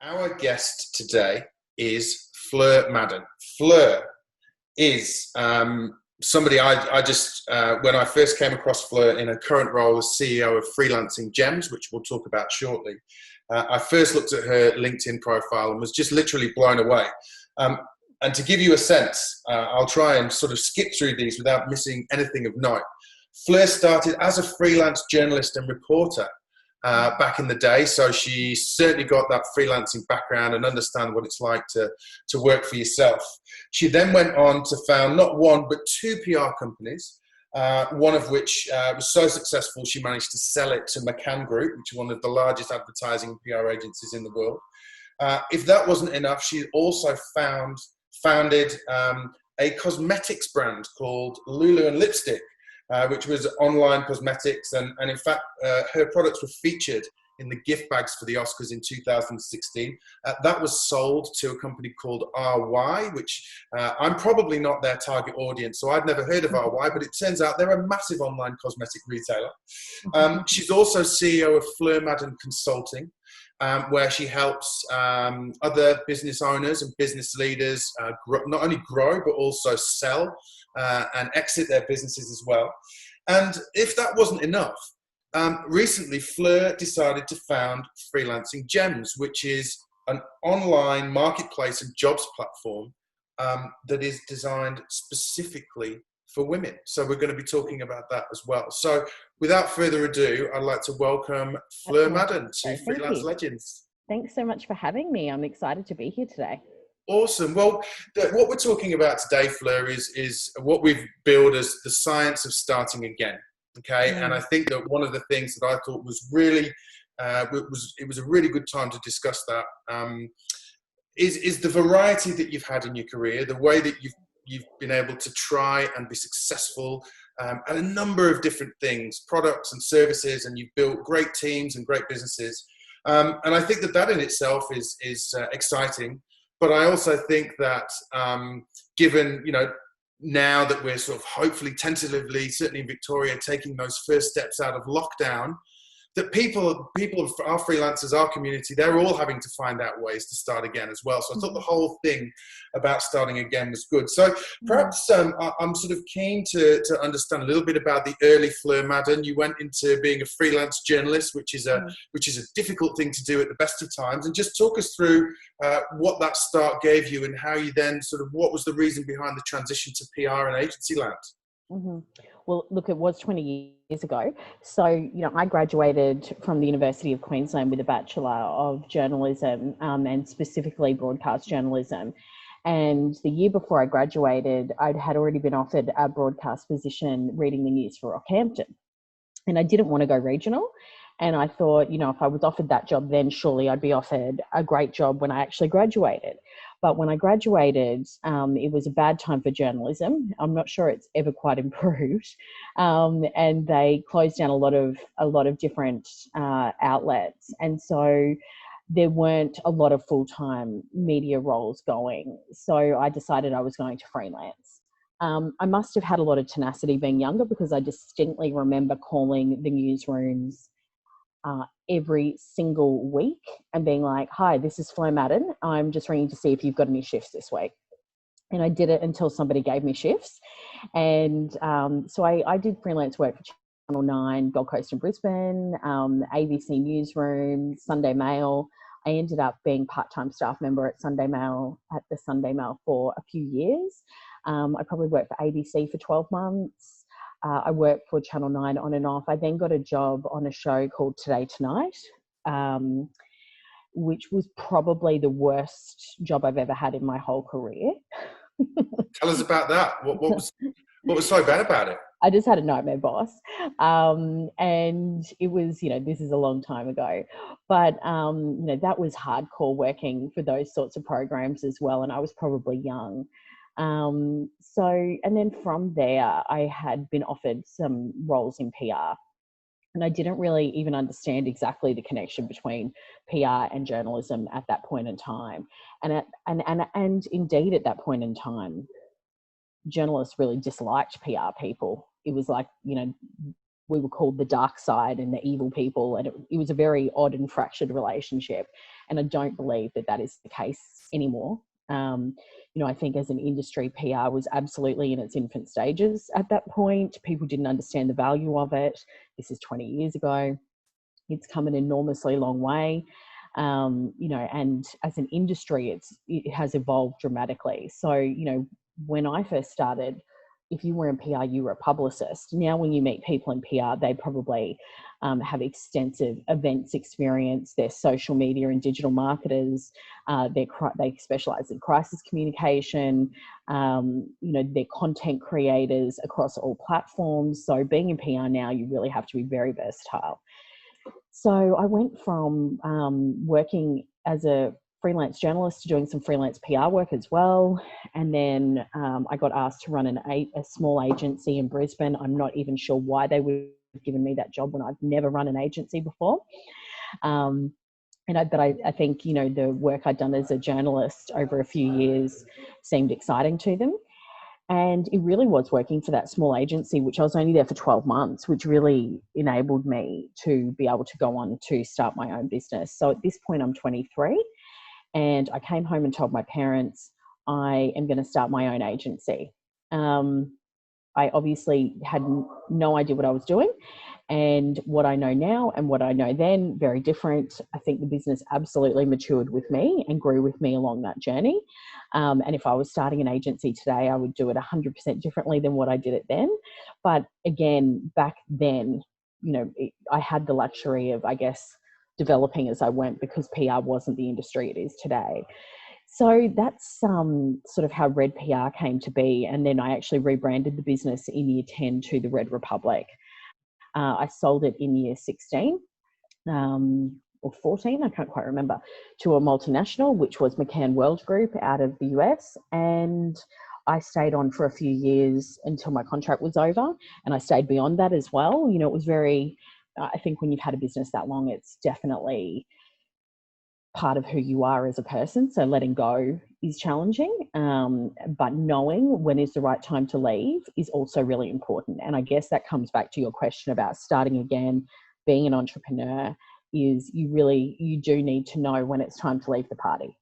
Our guest today is Fleur Madden. Fleur is somebody I just, when I first came across Fleur in her current role as CEO of Freelancing Gems, which we'll talk about shortly, I first looked at her LinkedIn profile and was just literally blown away. And to give you a sense, I'll try and sort of skip through these without missing anything of note. Fleur started as a freelance journalist and reporter back in the day, so she certainly got that freelancing background and understand what it's like to work for yourself. She then went on to found not one but two PR companies, one of which was so successful she managed to sell it to McCann Group, which is one of the largest advertising and PR agencies in the world. If that wasn't enough, she also founded a cosmetics brand called Lulu and Lipstick, which was online cosmetics, and in fact her products were featured in the gift bags for the Oscars in 2016. That was sold to a company called RY, which I'm probably not their target audience, so I'd never heard of RY, but it turns out they're a massive online cosmetic retailer. She's also CEO of Fleur Madden Consulting, where she helps other business owners and business leaders not only grow but also sell and exit their businesses as well. And if that wasn't enough, recently Fleur decided to found Freelancing Gems, which is an online marketplace and jobs platform that is designed specifically for women. So we're going to be talking about that as well. So without further ado, I'd like to welcome Fleur Madden to Freelance Legends. Thanks so much for having me. I'm excited to be here today. Awesome. Well, what we're talking about today, Fleur, is what we've billed as the science of starting again. Okay, and I think that one of the things that I thought was really, it was a really good time to discuss that, is the variety that you've had in your career, the way that you've been able to try and be successful at a number of different things, products and services, and you've built great teams and great businesses. And I think that in itself is exciting. But I also think that given, now that we're sort of hopefully tentatively, certainly in Victoria, taking those first steps out of lockdown, that people, our freelancers, our community, they're all having to find out ways to start again as well. So I thought the whole thing about starting again was good. So perhaps I'm sort of keen to understand a little bit about the early Fleur Madden. You went into being a freelance journalist, which is a difficult thing to do at the best of times, and just talk us through what that start gave you and how you then what was the reason behind the transition to PR and agency land? Well, look, it was 20 years ago. So, I graduated from the University of Queensland with a Bachelor of Journalism and specifically broadcast journalism. And the year before I graduated, I had already been offered a broadcast position reading the news for Rockhampton. And I didn't want to go regional. And I thought, if I was offered that job, then surely I'd be offered a great job when I actually graduated. But when I graduated, it was a bad time for journalism. I'm not sure it's ever quite improved. And they closed down a lot of different outlets. And so there weren't a lot of full-time media roles going. So I decided I was going to freelance. I must have had a lot of tenacity being younger, because I distinctly remember calling the newsrooms every single week and being like, "Hi, this is Fleur Madden. I'm just ringing to see if you've got any shifts this week." And I did it until somebody gave me shifts. And so I did freelance work for Channel 9, Gold Coast and Brisbane, ABC Newsroom, Sunday Mail. I ended up being part-time staff member at the Sunday Mail for a few years. I probably worked for ABC for 12 months. I worked for Channel 9 on and off. I then got a job on a show called Today Tonight, which was probably the worst job I've ever had in my whole career. Tell us about that. What was so bad about it? I just had a nightmare boss. And it was, this is a long time ago, but, that was hardcore working for those sorts of programs as well. And I was probably young. And then from there, I had been offered some roles in PR, and I didn't really even understand exactly the connection between PR and journalism at that point in time. And indeed, at that point in time, journalists really disliked PR people. It was like, we were called the dark side and the evil people, and it was a very odd and fractured relationship. And I don't believe that that is the case anymore. I think as an industry, PR was absolutely in its infant stages at that point. People didn't understand the value of it. This is 20 years ago. It's come an enormously long way. And as an industry, it has evolved dramatically. So, when I first started, if you were in PR, you were a publicist. Now, when you meet people in PR, they probably have extensive events experience. They're social media and digital marketers. They specialize in crisis communication. They're content creators across all platforms. So being in PR now, you really have to be very versatile. So I went from working as a freelance journalist to doing some freelance PR work as well. And then I got asked to run a small agency in Brisbane. I'm not even sure why they would have given me that job when I've never run an agency before. But I think, the work I'd done as a journalist over a few years seemed exciting to them. And it really was working for that small agency, which I was only there for 12 months, which really enabled me to be able to go on to start my own business. So at this point, I'm 23, and I came home and told my parents, I am going to start my own agency. I obviously had no idea what I was doing, and what I know now and what I know then, very different. I think the business absolutely matured with me and grew with me along that journey. And if I was starting an agency today, I would do it 100% differently than what I did it then. But again, back then, I had the luxury of, I guess, developing as I went, because PR wasn't the industry it is today. So that's sort of how Red PR came to be. And then I actually rebranded the business in year 10 to the Red Republic. I sold it in year 16 or 14, I can't quite remember, to a multinational, which was McCann World Group out of the US. And I stayed on for a few years until my contract was over. And I stayed beyond that as well. It was very, I think when you've had a business that long, it's definitely part of who you are as a person. So letting go is challenging, but knowing when is the right time to leave is also really important. And I guess that comes back to your question about starting again, being an entrepreneur, is you do need to know when it's time to leave the party.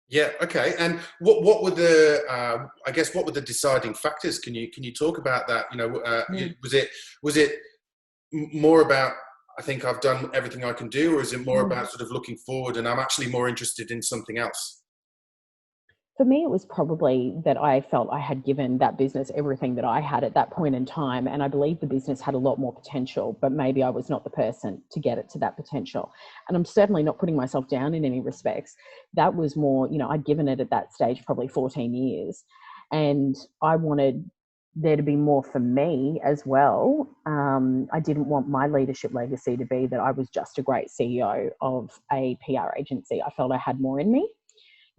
Yeah. Okay. And what were the what were the deciding factors? Can you talk about that? Was it more about, I think I've done everything I can do, or is it more about sort of looking forward and I'm actually more interested in something else? For me, it was probably that I felt I had given that business everything that I had at that point in time. And I believe the business had a lot more potential, but maybe I was not the person to get it to that potential. And I'm certainly not putting myself down in any respects. That was more, I'd given it at that stage probably 14 years. And I wanted there to be more for me as well. I didn't want my leadership legacy to be that I was just a great CEO of a PR agency. I felt I had more in me.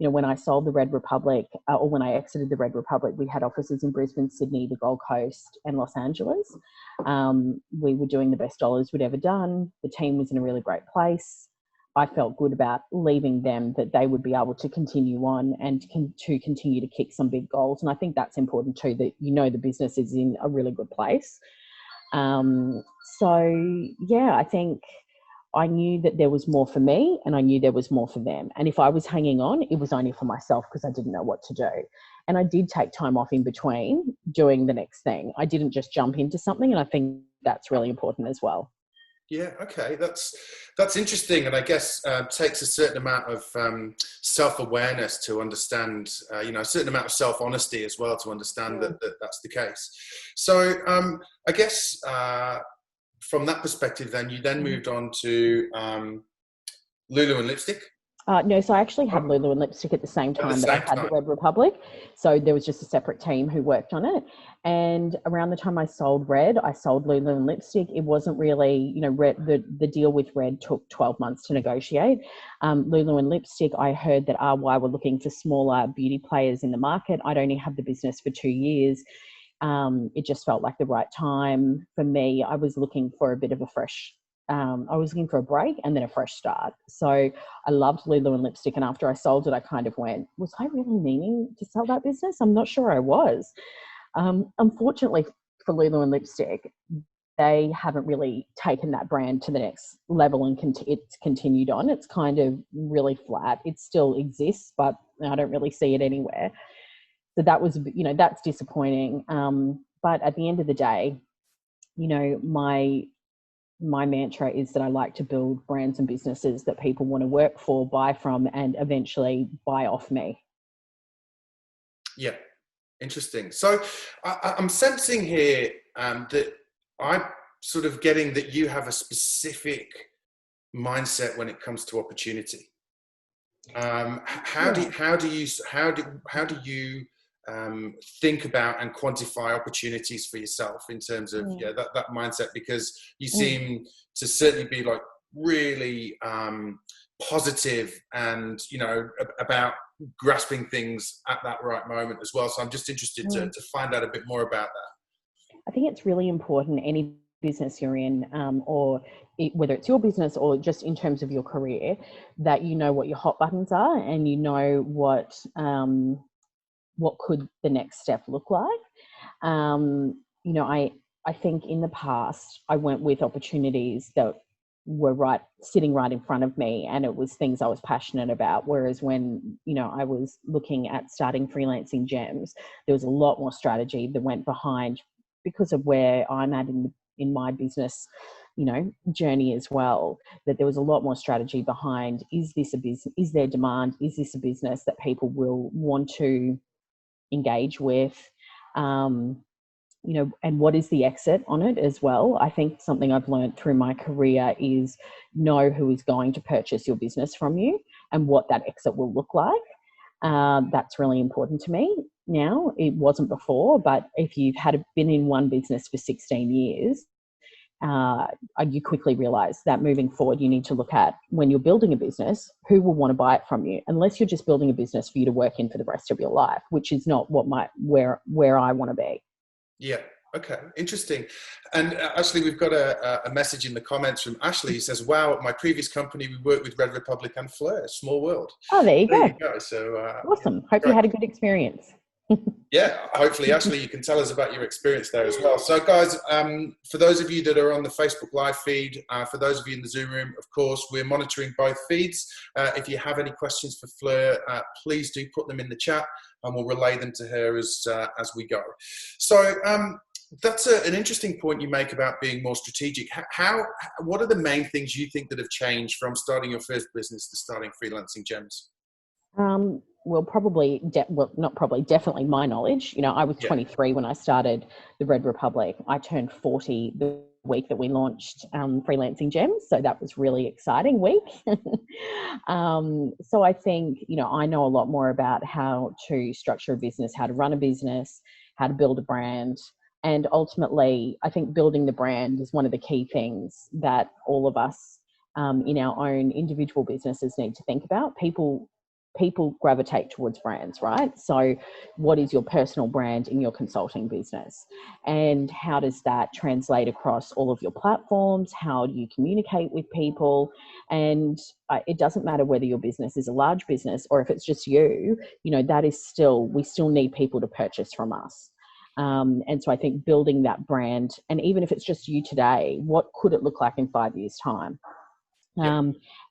When I sold the Red Republic, or when I exited the Red Republic, we had offices in Brisbane, Sydney, the Gold Coast, and Los Angeles. We were doing the best dollars we'd ever done. The team was in a really great place. I felt good about leaving them, that they would be able to continue on and to continue to kick some big goals. And I think that's important too, that the business is in a really good place. I think I knew that there was more for me and I knew there was more for them. And if I was hanging on, it was only for myself because I didn't know what to do. And I did take time off in between doing the next thing. I didn't just jump into something, and I think that's really important as well. Yeah, okay, that's interesting, and I guess takes a certain amount of self-awareness to understand, a certain amount of self-honesty as well to understand that that's the case. So I guess from that perspective, then you moved on to Lulu and Lipstick. No, so I actually had Lulu and Lipstick at the same time that I had the Red Republic. So there was just a separate team who worked on it. And around the time I sold Red, I sold Lulu and Lipstick. It wasn't really, Red, the deal with Red took 12 months to negotiate. Lulu and Lipstick, I heard that RY were looking for smaller beauty players in the market. I'd only had the business for 2 years. It just felt like the right time for me. I was looking for a bit of a fresh I was looking for a break and then a fresh start. So I loved Lulu and Lipstick. And after I sold it, I kind of went, was I really meaning to sell that business? I'm not sure I was. Unfortunately for Lulu and Lipstick, they haven't really taken that brand to the next level, and it's continued on. It's kind of really flat. It still exists, but I don't really see it anywhere. So that was, that's disappointing. But at the end of the day, my mantra is that I like to build brands and businesses that people want to work for, buy from, and eventually buy off me. Yeah, interesting. So I'm sensing here that I'm sort of getting that you have a specific mindset when it comes to opportunity. How do you think about and quantify opportunities for yourself in terms of that mindset? Because you seem to certainly be like really positive and about grasping things at that right moment as well. So I'm just interested to find out a bit more about that. I think it's really important, any business you're in, whether it's your business or just in terms of your career, that you know what your hot buttons are, and you know what could the next step look like. I think in the past I went with opportunities that were sitting right in front of me, and it was things I was passionate about. Whereas when I was looking at starting Freelancing Gems, there was a lot more strategy that went behind, because of where I'm at in my business journey as well, that there was a lot more strategy behind, is this a business, is there demand, is this a business that people will want to engage with, and what is the exit on it as well. I think something I've learned through my career is know who is going to purchase your business from you and what that exit will look like. That's really important to me now. It wasn't before, but if you've been in one business for 16 years, you quickly realize that moving forward, you need to look at, when you're building a business, who will want to buy it from you, unless you're just building a business for you to work in for the rest of your life, which is not where I want to be. Yeah. Okay. Interesting. And actually, we've got a message in the comments from Ashley who says, "Wow, at my previous company, we worked with Red Republic and Fleur. Small world." Oh, there you go. So awesome. Hope you had a good experience. Yeah, hopefully, Ashley, you can tell us about your experience there as well. So, guys, for those of you that are on the Facebook Live feed, for those of you in the Zoom room, of course, we're monitoring both feeds. If you have any questions for Fleur, please do put them in the chat, and we'll relay them to her as we go. So, that's an interesting point you make about being more strategic. What are the main things you think that have changed from starting your first business to starting Freelancing Gems? Definitely my knowledge. I was 23 when I started the Red Republic. I turned 40 the week that we launched Freelancing Gems. So that was really exciting week. So I think, I know a lot more about how to structure a business, how to run a business, how to build a brand. And ultimately, I think building the brand is one of the key things that all of us in our own individual businesses need to think about. People gravitate towards brands, right? So what is your personal brand in your consulting business? And how does that translate across all of your platforms? How do you communicate with people? And it doesn't matter whether your business is a large business or if it's just you, that is we still need people to purchase from us. And so I think building that brand, and even if it's just you today, what could it look like in 5 years' time?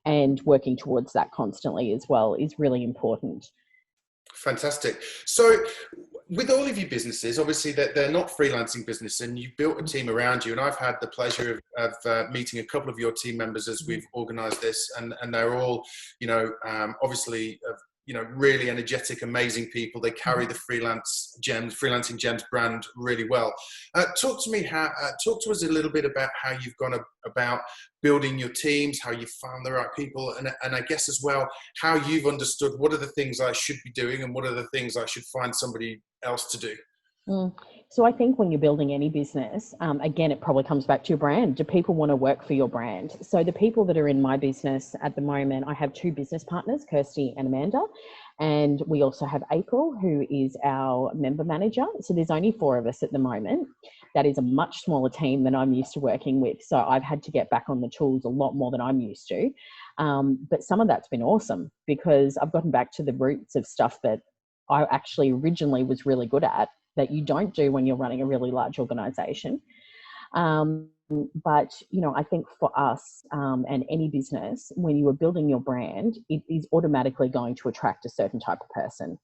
And working towards that constantly as well is really important. Fantastic. So with all of your businesses, obviously they're not freelancing business, and you've built a team around you, and I've had the pleasure of meeting a couple of your team members as we've organized this, and they're all, obviously, really energetic, amazing people. They carry the Freelancing Gems brand really well. Talk to us a little bit about how you've gone about building your teams, how you found the right people, and I guess as well, how you've understood what are the things I should be doing and what are the things I should find somebody else to do. So I think when you're building any business, again, it probably comes back to your brand. Do people want to work for your brand? So the people that are in my business at the moment, I have 2 business partners, Kirsty and Amanda, and we also have April, who is our member manager. So there's only 4 of us at the moment. That is a much smaller team than I'm used to working with. So I've had to get back on the tools a lot more than I'm used to. But some of that's been awesome, because I've gotten back to the roots of stuff that I actually originally was really good at, that you don't do when you're running a really large organization. But, I think for us and any business, when you are building your brand, it is automatically going to attract a certain type of person.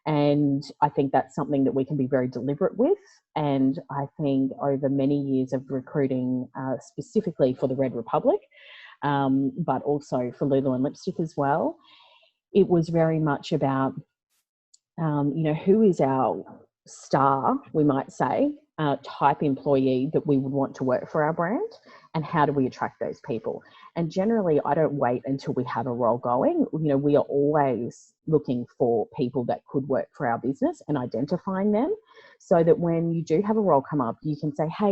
And I think that's something that we can be very deliberate with. And I think over many years of recruiting, specifically for the Red Republic, but also for Lulu and Lipstick as well, it was very much about, who is our star, we might say, type employee that we would want to work for our brand, and how do we attract those people? And generally, I don't wait until we have a role going. We are always looking for people that could work for our business and identifying them, so that when you do have a role come up, you can say, hey,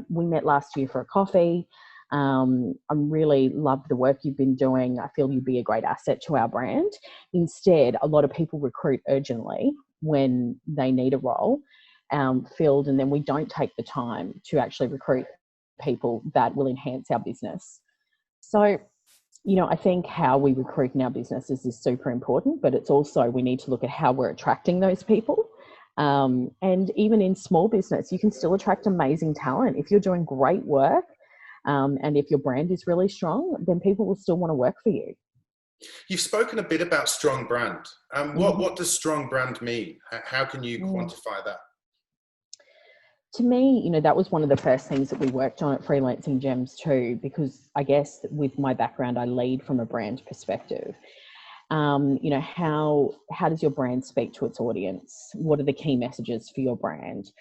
we met last year for a coffee. I really love the work you've been doing. I feel you'd be a great asset to our brand. Instead, a lot of people recruit urgently when they need a role filled, and then we don't take the time to actually recruit people that will enhance our business. So, I think how we recruit in our businesses is super important, but it's also, we need to look at how we're attracting those people. And even in small business, you can still attract amazing talent. If you're doing great work, and if your brand is really strong, then people will still want to work for you. You've spoken a bit about strong brand. What does strong brand mean? How can you quantify that? To me, that was one of the first things that we worked on at Freelancing Gems too, because I guess with my background, I lead from a brand perspective. How does your brand speak to its audience? What are the key messages for your brand?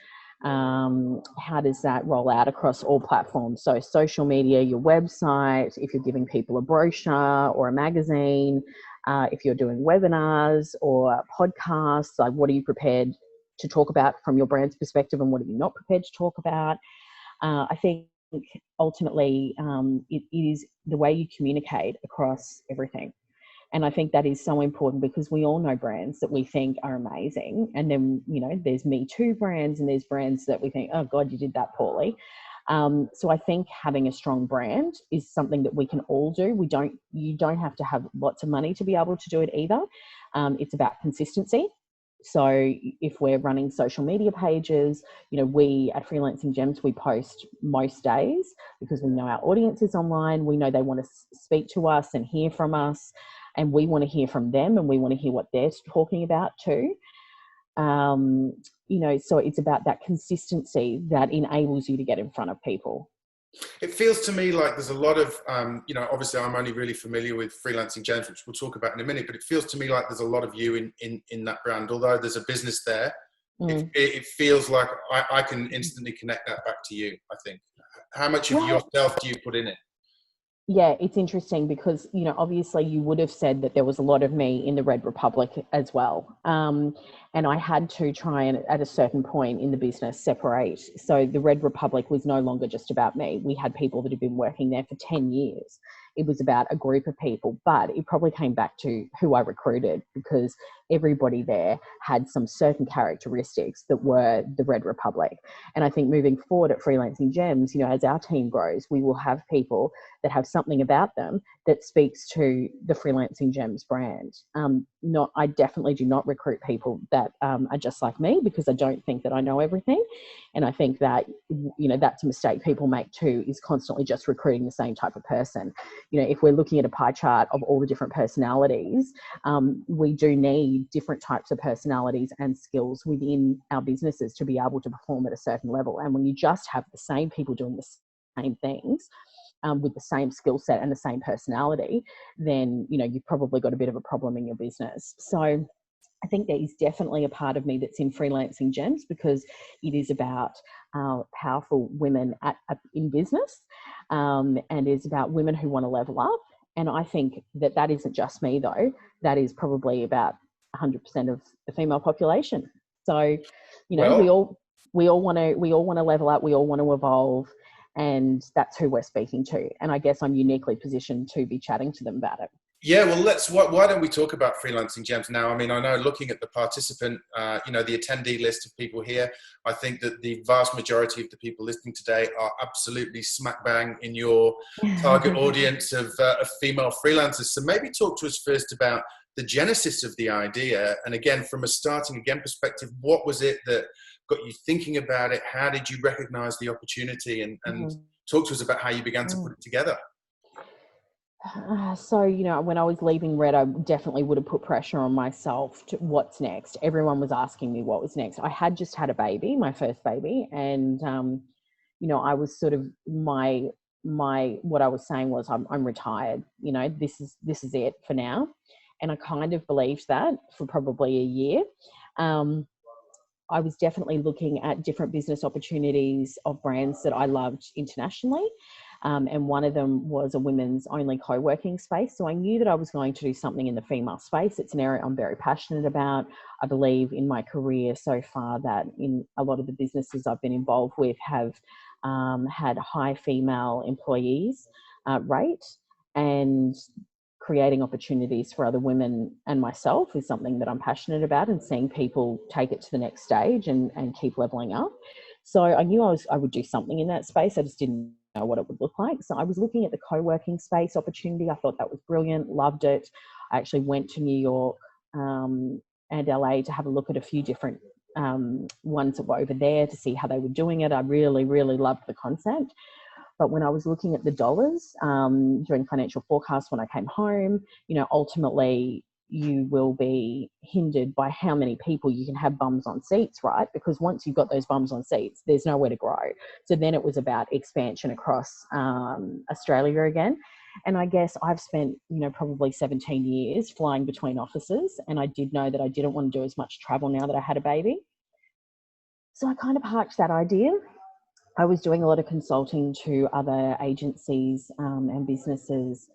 How does that roll out across all platforms? So social media, your website, if you're giving people a brochure or a magazine, if you're doing webinars or podcasts, like what are you prepared to talk about from your brand's perspective, and what are you not prepared to talk about? I think ultimately it is the way you communicate across everything. And I think that is so important, because we all know brands that we think are amazing. And then, there's Me Too brands, and there's brands that we think, oh God, you did that poorly. So I think having a strong brand is something that we can all do. You don't have to have lots of money to be able to do it either. It's about consistency. So if we're running social media pages, we at Freelancing Gems, we post most days because we know our audience is online. We know they want to speak to us and hear from us, and we want to hear from them, and we want to hear what they're talking about too. So it's about that consistency that enables you to get in front of people. It feels to me like there's a lot of, obviously I'm only really familiar with Freelancing Gems, which we'll talk about in a minute, but it feels to me like there's a lot of you in that brand. Although there's a business there, it feels like I can instantly connect that back to you, I think. How much of yourself do you put in it? Yeah, it's interesting because, obviously you would have said that there was a lot of me in the Red Republic as well. And I had to try and at a certain point in the business separate. So the Red Republic was no longer just about me. We had people that had been working there for 10 years. It was about a group of people, but it probably came back to who I recruited, because everybody there had some certain characteristics that were the Red Republic. And I think moving forward at Freelancing Gems, as our team grows, we will have people that have something about them that speaks to the Freelancing Gems brand. I definitely do not recruit people that are just like me, because I don't think that I know everything. And I think that, that's a mistake people make too, is constantly just recruiting the same type of person. If we're looking at a pie chart of all the different personalities, we do need different types of personalities and skills within our businesses to be able to perform at a certain level. And when you just have the same people doing the same things, with the same skill set and the same personality, then, you've probably got a bit of a problem in your business. So I think there is definitely a part of me that's in Freelancing Gems, because it is about powerful women in business, and it's about women who want to level up. And I think that isn't just me though. That is probably about 100% of the female population. So, we all want to level up. We all want to evolve. And that's who we're speaking to. And I guess I'm uniquely positioned to be chatting to them about it. Yeah, well, why don't we talk about Freelancing Gems now? I mean, I know looking at the participant, the attendee list of people here, I think that the vast majority of the people listening today are absolutely smack bang in your target audience of female freelancers. So maybe talk to us first about the genesis of the idea. And again, from a starting again perspective, what was it that got you thinking about it? How did you recognize the opportunity, and talk to us about how you began to put it together? So, when I was leaving Red, I definitely would have put pressure on myself to what's next. Everyone was asking me what was next. I had just had a baby, my first baby, and I was sort of what I was saying was I'm retired. This is it for now, and I kind of believed that for probably a year. I was definitely looking at different business opportunities of brands that I loved internationally. And one of them was a women's only co-working space. So I knew that I was going to do something in the female space. It's an area I'm very passionate about. I believe in my career so far that in a lot of the businesses I've been involved with have had high female employees rate, and creating opportunities for other women and myself is something that I'm passionate about, and seeing people take it to the next stage and keep leveling up. So I knew I would do something in that space. I just didn't know what it would look like. So I was looking at the co-working space opportunity. I thought that was brilliant, loved it. I actually went to New York and LA to have a look at a few different ones that were over there to see how they were doing it. I really, really loved the concept. But when I was looking at the dollars during financial forecast when I came home, ultimately you will be hindered by how many people you can have bums on seats, right? Because once you've got those bums on seats, there's nowhere to grow. So then it was about expansion across Australia again. And I guess I've spent, probably 17 years flying between offices, and I did know that I didn't want to do as much travel now that I had a baby. So I kind of parked that idea. I was doing a lot of consulting to other agencies and businesses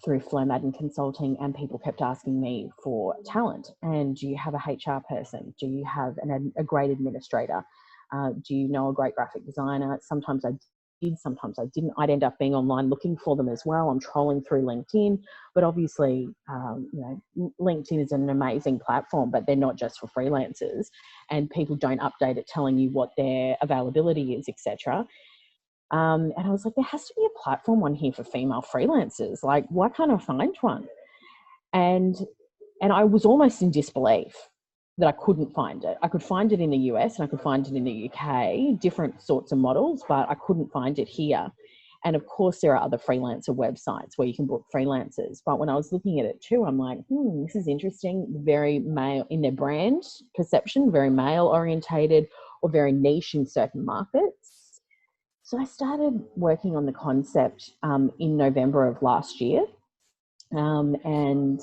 through Fleur Madden Consulting, and people kept asking me for talent. And do you have a HR person? Do you have a great administrator? Do you know a great graphic designer? Sometimes I did, sometimes I didn't. I'd end up being online looking for them as well. I'm trolling through LinkedIn, but obviously, LinkedIn is an amazing platform, but they're not just for freelancers, and people don't update it telling you what their availability is, etc. And I was like, there has to be a platform on here for female freelancers. Like, why can't I find one? And I was almost in disbelief that I couldn't find it. I could find it in the US and I could find it in the UK, different sorts of models, but I couldn't find it here. And of course, there are other freelancer websites where you can book freelancers. But when I was looking at it too, I'm like, this is interesting. Very male in their brand perception, very male orientated or very niche in certain markets. So I started working on the concept in November of last year. And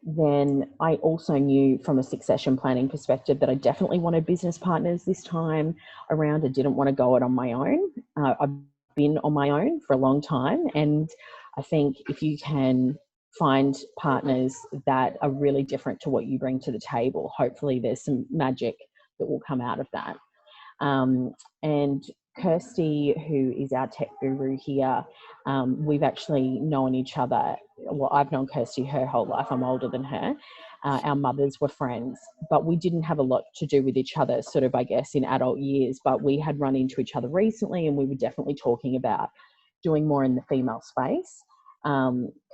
then I also knew from a succession planning perspective that I definitely wanted business partners this time around. I didn't want to go it on my own. I've been on my own for a long time. And I think if you can find partners that are really different to what you bring to the table, hopefully there's some magic that will come out of that. And Kirsty, who is our tech guru here, we've actually known each other. Well, I've known Kirsty her whole life. I'm older than her. Our mothers were friends, but we didn't have a lot to do with each other, sort of, I guess, in adult years. But we had run into each other recently, and we were definitely talking about doing more in the female space.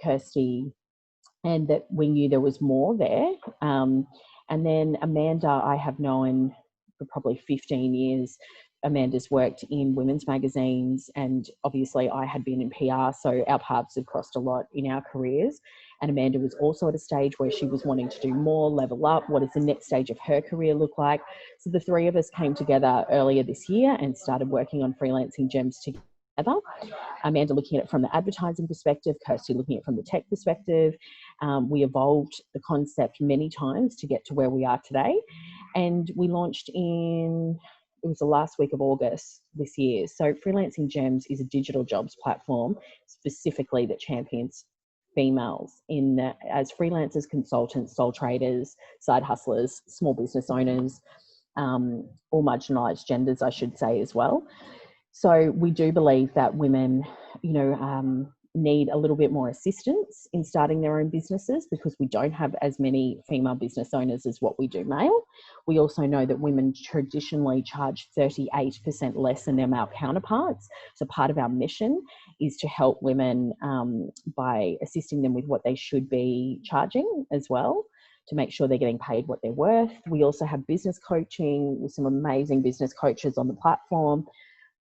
Kirsty, and that we knew there was more there. And then Amanda, I have known for probably 15 years. Amanda's worked in women's magazines, and obviously I had been in PR, so our paths had crossed a lot in our careers. And Amanda was also at a stage where she was wanting to do more, level up. What does the next stage of her career look like? So the three of us came together earlier this year and started working on Freelancing Gems together. Amanda looking at it from the advertising perspective, Kirsty looking at it from the tech perspective. We evolved the concept many times to get to where we are today. And we launched it was the last week of August this year. So Freelancing Gems is a digital jobs platform specifically that champions females as freelancers, consultants, sole traders, side hustlers, small business owners, all marginalised genders, I should say, as well. So we do believe that women, need a little bit more assistance in starting their own businesses because we don't have as many female business owners as what we do male. We also know that women traditionally charge 38% less than their male counterparts. So part of our mission is to help women by assisting them with what they should be charging as well. to make sure they're getting paid what they're worth. We also have business coaching with some amazing business coaches on the platform.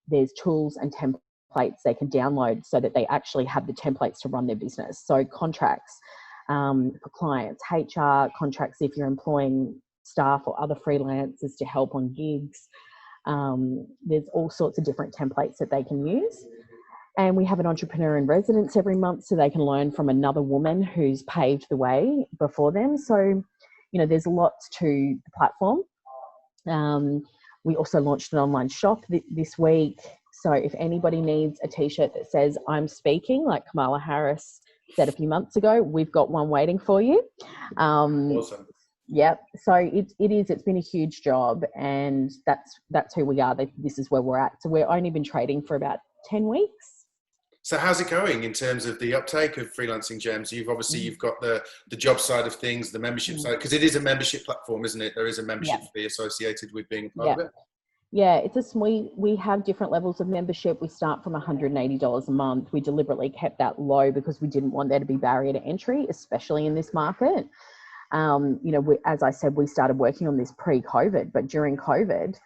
There's tools and templates they can download so that they actually have the templates to run their business. So contracts for clients, HR contracts if you're employing staff or other freelancers to help on gigs. There's all sorts of different templates that they can use. And we have an entrepreneur in residence every month so they can learn from another woman who's paved the way before them. So, there's lots to the platform. We also launched an online shop this week. So if anybody needs a t-shirt that says I'm speaking, like Kamala Harris said a few months ago, we've got one waiting for you. Awesome. Yep. So it's been a huge job, and that's who we are. This is where we're at. So we've only been trading for about 10 weeks. So how's it going in terms of the uptake of Freelancing Gems? You've got the job side of things, the membership side, because it is a membership platform, isn't it? There is a membership fee associated with being a part of it. Yeah, we have different levels of membership. We start from $180 a month. We deliberately kept that low because we didn't want there to be barrier to entry, especially in this market. As I said, we started working on this pre-COVID, but during COVID,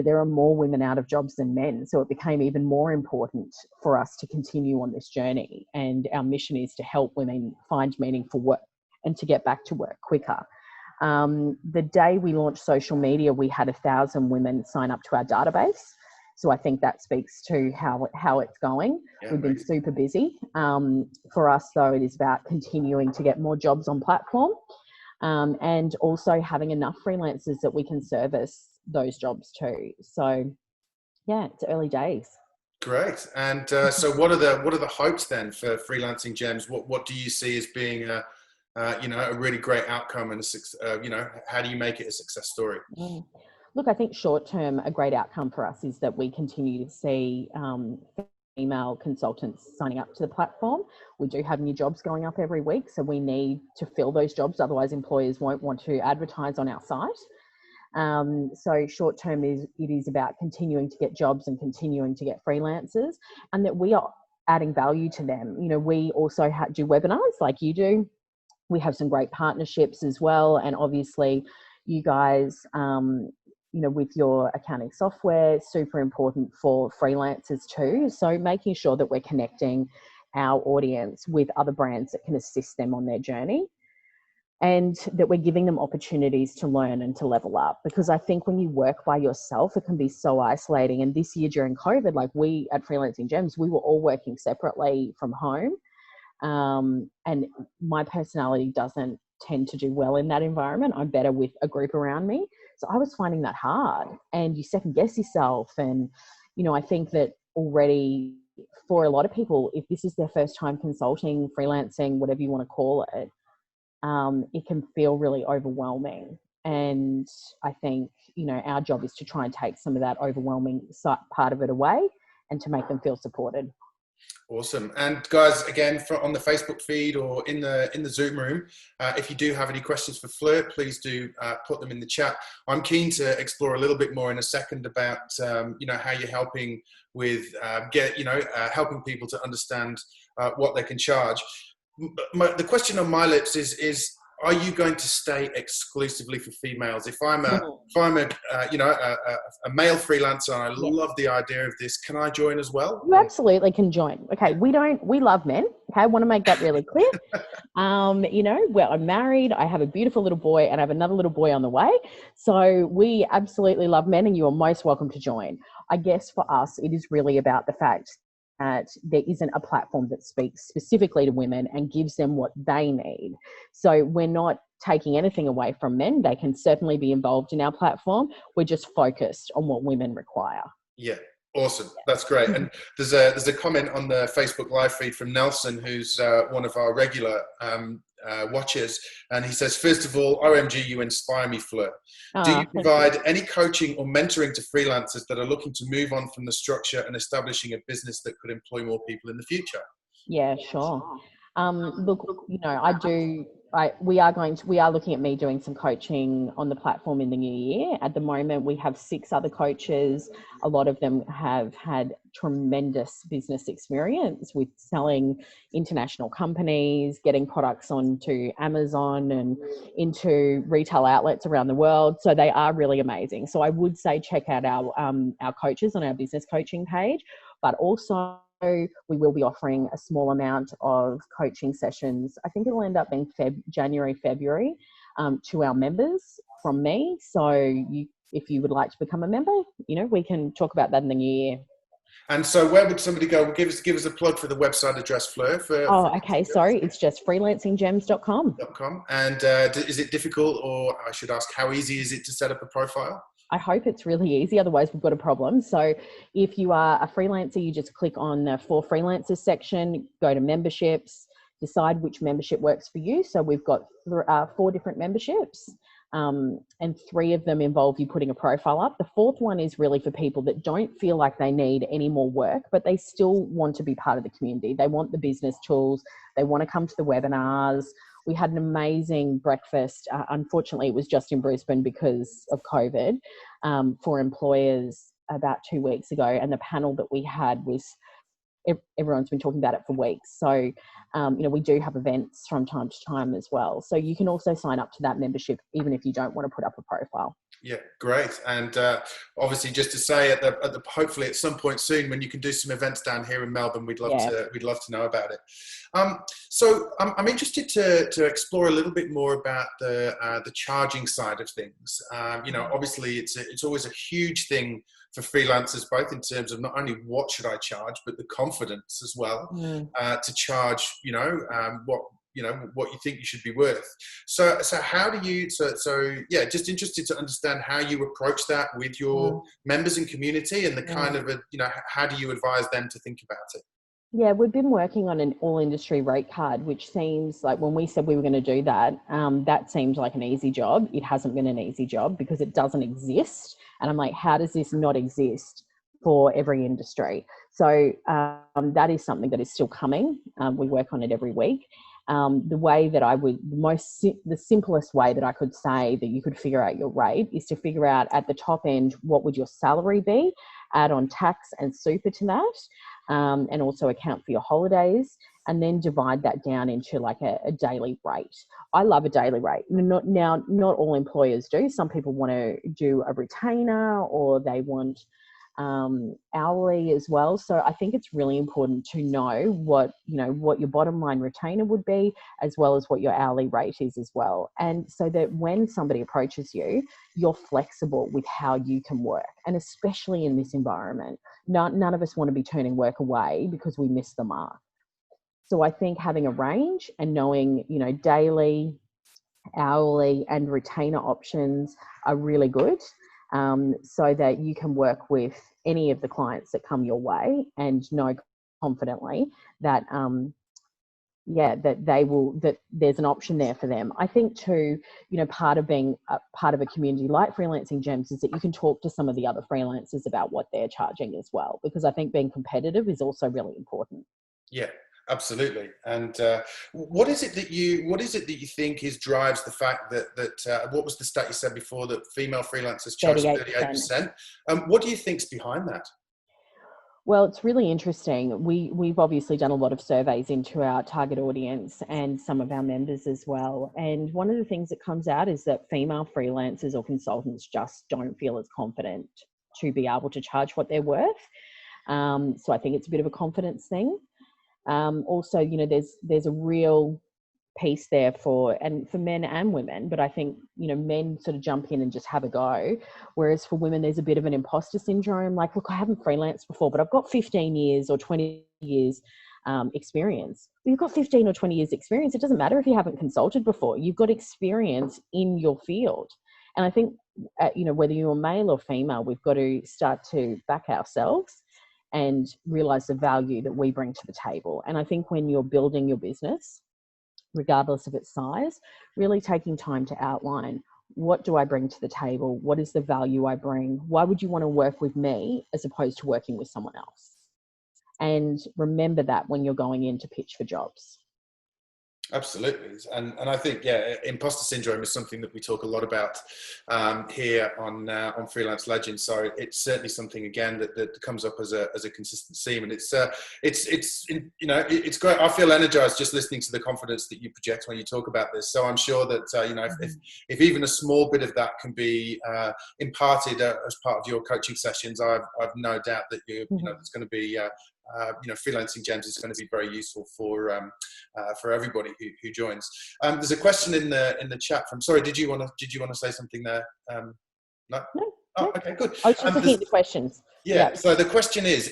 there are more women out of jobs than men. So it became even more important for us to continue on this journey. And our mission is to help women find meaningful work and to get back to work quicker. The day we launched social media, we had 1,000 women sign up to our database. So I think that speaks to how it's going. Yeah, we've been super busy. For us, though, it is about continuing to get more jobs on platform, and also having enough freelancers that we can service those jobs too. So yeah, it's early days. Great. And so what are the hopes then for Freelancing Gems? What do you see as being a really great outcome, and how do you make it a success story? Look, I think short term, a great outcome for us is that we continue to see female consultants signing up to the platform. We do have new jobs going up every week, so we need to fill those jobs. Otherwise, employers won't want to advertise on our site. So short term it is about continuing to get jobs and continuing to get freelancers, and that we are adding value to them. We also do webinars like you do. We have some great partnerships as well, and obviously you guys with your accounting software, super important for freelancers too. So making sure that we're connecting our audience with other brands that can assist them on their journey, and that we're giving them opportunities to learn and to level up. Because I think when you work by yourself, it can be so isolating. And this year during COVID, like we at Freelancing Gems, we were all working separately from home. And my personality doesn't tend to do well in that environment. I'm better with a group around me. So I was finding that hard, and you second guess yourself. And, I think that already for a lot of people, if this is their first time consulting, freelancing, whatever you want to call it, it can feel really overwhelming. And I think, our job is to try and take some of that overwhelming part of it away and to make them feel supported. Awesome. And guys, again, on the Facebook feed or in the Zoom room, if you do have any questions for Fleur, please do put them in the chat. I'm keen to explore a little bit more in a second about how you're helping with helping people to understand what they can charge. The question on my lips is are you going to stay exclusively for females? If I'm a male freelancer and I love the idea of this, can I join as well? You absolutely can join. Okay, we love men. Okay, I want to make that really clear. I'm married, I have a beautiful little boy, and I have another little boy on the way. So we absolutely love men, and you are most welcome to join. I guess for us, it is really about the fact that there isn't a platform that speaks specifically to women and gives them what they need. So we're not taking anything away from men. They can certainly be involved in our platform. We're just focused on what women require. Yeah. Awesome. That's great. And there's a comment on the Facebook live feed from Nelson, who's one of our regular watchers. And he says, first of all, OMG, you inspire me, Fleur. Do you provide any coaching or mentoring to freelancers that are looking to move on from the structure and establishing a business that could employ more people in the future? Yeah, sure. Look, I do We are looking at me doing some coaching on the platform in the new year. At the moment, we have 6 other coaches. A lot of them have had tremendous business experience with selling international companies, getting products onto Amazon and into retail outlets around the world. So they are really amazing. So I would say check out our coaches on our business coaching page, but also we will be offering a small amount of coaching sessions. I think it'll end up being January, February, to our members from me. So if you would like to become a member, we can talk about that in the new year. And so where would somebody go? Give us a plug for the website address, Fleur. Okay. Sorry. It's just freelancinggems.com. And is it difficult, or I should ask, how easy is it to set up a profile? I hope it's really easy. Otherwise, we've got a problem. So if you are a freelancer, you just click on the For Freelancers section, go to memberships, decide which membership works for you. So we've got 4 different memberships, and 3 of them involve you putting a profile up. The 4th one is really for people that don't feel like they need any more work, but they still want to be part of the community. They want the business tools. They want to come to the webinars. We had an amazing breakfast. Unfortunately, it was just in Brisbane because of COVID, for employers about 2 weeks ago. And the panel that we had was, everyone's been talking about it for weeks. So, we do have events from time to time as well. So you can also sign up to that membership, even if you don't want to put up a profile. Yeah, great. And obviously, just to say, hopefully at some point soon, when you can do some events down here in Melbourne, we'd love to know about it. So I'm interested to explore a little bit more about the charging side of things. Obviously, it's always a huge thing for freelancers, both in terms of not only what should I charge, but the confidence as well to charge. What you think you should be worth. So how do you? Just interested to understand how you approach that with your members and community, and the kind of how do you advise them to think about it? Yeah, we've been working on an all-industry rate card, which seems like when we said we were going to do that, that seemed like an easy job. It hasn't been an easy job because it doesn't exist. And I'm like, how does this not exist for every industry? So that is something that is still coming. We work on it every week. The way that the simplest way that I could say that you could figure out your rate is to figure out at the top end, what would your salary be, add on tax and super to that, and also account for your holidays, and then divide that down into like a daily rate. I love a daily rate. Not all employers do. Some people want to do a retainer, or they want hourly as well. So I think it's really important to know what your bottom line retainer would be, as well as what your hourly rate is as well. And so that when somebody approaches you, you're flexible with how you can work. And especially in this environment, none of us want to be turning work away because we miss the mark. So I think having a range and knowing, daily, hourly and retainer options are really good. So that you can work with any of the clients that come your way and know confidently that that there's an option there for them. I think too, part of being a part of a community like Freelancing Gems is that you can talk to some of the other freelancers about what they're charging as well, because I think being competitive is also really important. Yeah. Absolutely. And what is it that you think drives the fact that what was the stat you said before, that female freelancers charge 38%? What do you think's behind that? Well, it's really interesting. We've obviously done a lot of surveys into our target audience and some of our members as well. And one of the things that comes out is that female freelancers or consultants just don't feel as confident to be able to charge what they're worth. So I think it's a bit of a confidence thing. Also, there's a real piece there for men and women, but I think, men sort of jump in and just have a go. Whereas for women, there's a bit of an imposter syndrome. Like, look, I haven't freelanced before, but I've got 15 years or 20 years experience. You've got 15 or 20 years experience. It doesn't matter if you haven't consulted before. You've got experience in your field. And I think, whether you're male or female, we've got to start to back ourselves and realize the value that we bring to the table. And I think when you're building your business, regardless of its size, really taking time to outline, what do I bring to the table? What is the value I bring? Why would you want to work with me as opposed to working with someone else? And remember that when you're going in to pitch for jobs. Absolutely. And I think, yeah, imposter syndrome is something that we talk a lot about here on Freelance Legends. So it's certainly something, again, that comes up as a consistent theme. And it's great. I feel energized just listening to the confidence that you project when you talk about this. So I'm sure that, if even a small bit of that can be imparted as part of your coaching sessions, I've no doubt that it's going to be, freelancing gems is going to be very useful for everybody who joins. There's a question in the chat from. Sorry, did you want to say something there? No. No, Oh, no. okay, good. I was just looking at the questions. Yeah. So the question is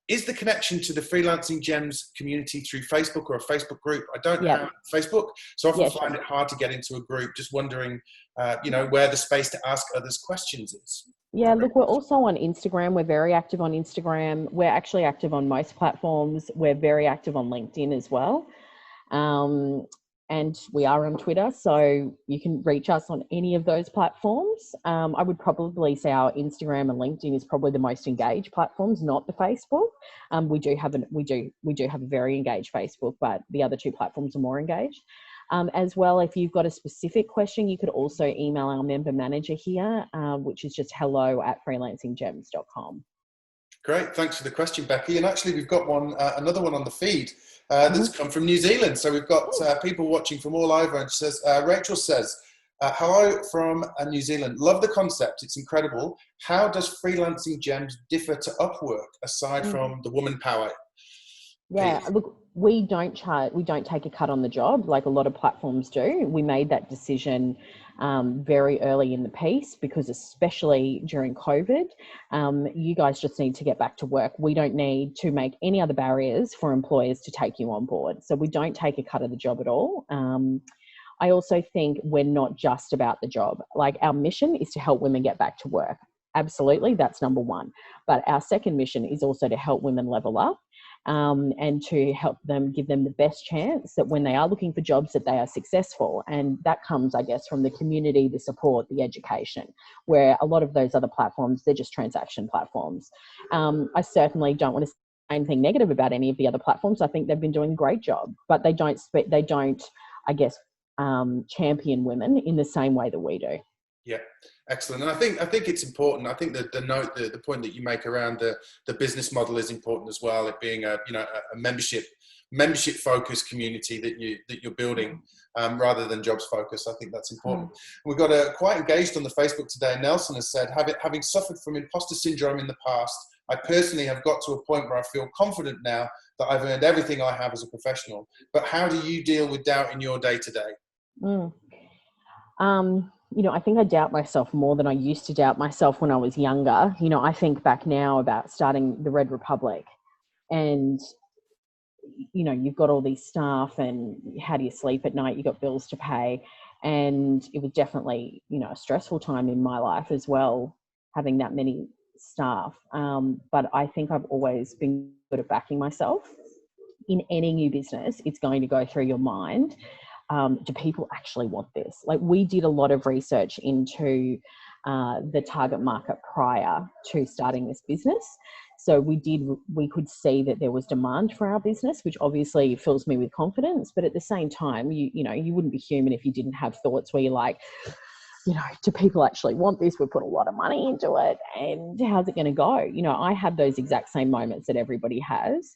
is the connection to the Freelancing Gems community through Facebook or a Facebook group? I don't have Facebook, so I often find it hard to get into a group. Just wondering, where the space to ask others questions is. Yeah, look, we're also on Instagram. We're very active on Instagram. We're actually active on most platforms. We're very active on LinkedIn as well. And we are on Twitter, so you can reach us on any of those platforms. I would probably say our Instagram and LinkedIn is probably the most engaged platforms, not the Facebook. We do have a very engaged Facebook, but the other two platforms are more engaged. As well, if you've got a specific question, you could also email our member manager here, which is just hello@freelancinggems.com. Great, thanks for the question, Becky. And actually, we've got another one on the feed that's come from New Zealand. So we've got people watching from all over. And Rachel says, hello from New Zealand. Love the concept. It's incredible. How does Freelancing Gems differ to Upwork aside from the woman power? Yeah, look, we don't take a cut on the job like a lot of platforms do. We made that decision very early in the piece because, especially during COVID, you guys just need to get back to work. We don't need to make any other barriers for employers to take you on board. So we don't take a cut of the job at all. I also think we're not just about the job. Like, our mission is to help women get back to work. Absolutely, that's number one. But our second mission is also to help women level up. And to help them, give them the best chance that when they are looking for jobs that they are successful. And that comes, I guess, from the community, the support, the education, where a lot of those other platforms, they're just transaction platforms. I certainly don't want to say anything negative about any of the other platforms. I think they've been doing a great job, but they don't, I guess, champion women in the same way that we do. Yeah, excellent. And I think it's important. I think that the point that you make around the business model is important as well. It being a membership focused community that you're building rather than jobs focused. I think that's important. We've got quite engaged on the Facebook today. Nelson has said, having suffered from imposter syndrome in the past, I personally have got to a point where I feel confident now that I've earned everything I have as a professional. But how do you deal with doubt in your day to day? I think I doubt myself more than I used to doubt myself when I was younger. I think back now about starting the Red Republic, and, you've got all these staff, and how do you sleep at night? You've got bills to pay. And it was definitely, a stressful time in my life as well, having that many staff. But I think I've always been good at backing myself. In any new business, it's going to go through your mind. Do people actually want this? Like, we did a lot of research into the target market prior to starting this business. So we could see that there was demand for our business, which obviously fills me with confidence. But at the same time, you wouldn't be human if you didn't have thoughts where you're like, do people actually want this? We put a lot of money into it, and how's it going to go? I have those exact same moments that everybody has.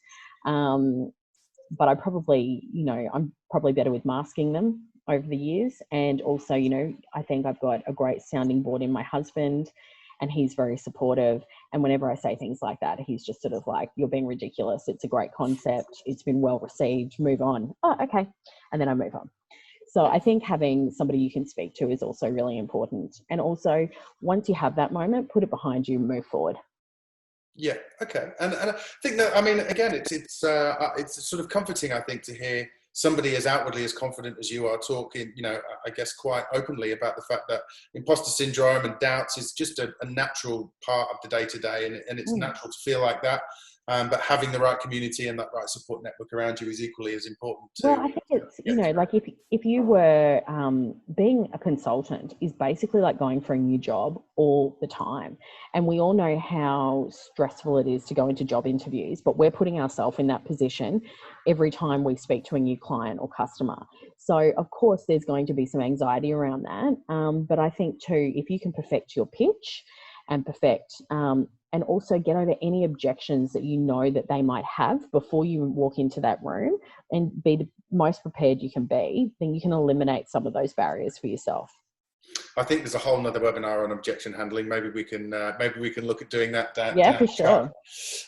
But I probably, I'm probably better with masking them over the years. And also, I think I've got a great sounding board in my husband, and he's very supportive. And whenever I say things like that, he's just sort of like, you're being ridiculous. It's a great concept. It's been well received. Move on. Oh, okay. And then I move on. So I think having somebody you can speak to is also really important. And also, once you have that moment, put it behind you, move forward. Yeah. Okay. And I think that, I mean, again, it's sort of comforting, I think, to hear somebody as outwardly as confident as you are talking, I guess quite openly about the fact that imposter syndrome and doubts is just a natural part of the day to day, and it's natural to feel like that. but having the right community and that right support network around you is equally as important to. Well, I think it's, you know, like if you were being a consultant is basically like going for a new job all the time. And we all know how stressful it is to go into job interviews, but we're putting ourselves in that position every time we speak to a new client or customer. So of course there's going to be some anxiety around that. But I think too, if you can perfect your pitch and perfect, and also get over any objections that you know that they might have before you walk into that room, and be the most prepared you can be, then you can eliminate some of those barriers for yourself. I think there's a whole nother webinar on objection handling. Maybe we can look at doing that. Yeah, for sure.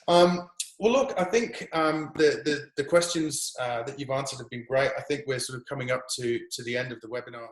Well, look, I think the questions that you've answered have been great. I think we're sort of coming up to the end of the webinar.